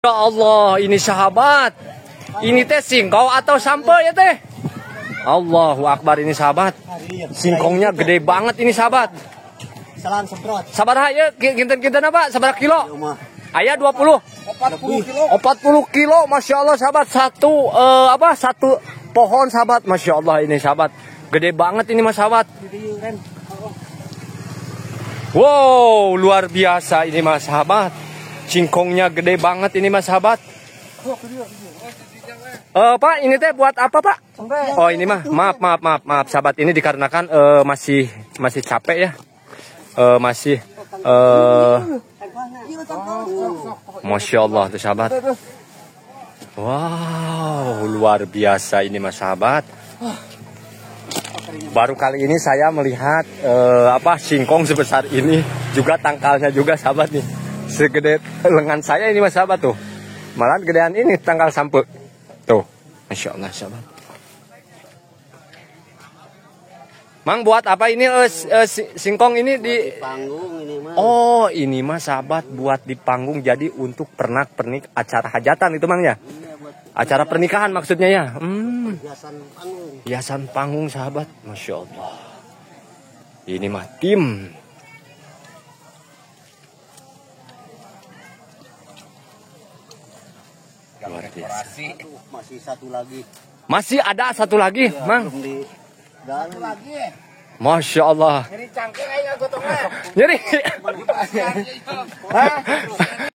Ya Allah, ini sahabat. Ini teh singkong atau sampo ya teh? Allahu Akbar, ini sahabat. Singkongnya gede banget ini sahabat. Salam semprot. Sabar ya, kinten apa? Sabar kilo. Ayah 20. 40 kilo. 40 kilo, masya Allah sahabat. Satu pohon sahabat, masya Allah ini sahabat. Gede banget ini mas sahabat. Wow, luar biasa ini mas sahabat. Singkongnya gede banget ini mas sahabat. Pak, ini teh buat apa pak? Oh ini mah, maaf sahabat, ini dikarenakan masih capek ya, masya Allah tuh sahabat. Wow, luar biasa ini mas sahabat. Baru kali ini saya melihat singkong sebesar ini, juga tangkalnya juga sahabat nih, segede lengan saya ini mas sahabat tuh. Malah gedean ini tangkal sampe. Tuh, masya Allah sahabat. Mang buat apa ini singkong ini di panggung ini mah. Oh, ini mah sahabat buat di panggung, jadi untuk pernak-pernik acara hajatan itu mang ya. Acara pernikahan maksudnya ya. Hiasan panggung. Hiasan panggung sahabat, masya Allah. Ini mah tim. Luar biasa. Masih satu lagi. Masih ada satu lagi, Ya, mang. Satu lagi. Masya Allah. Jadi cangkir aja gotongnya. Nyeri.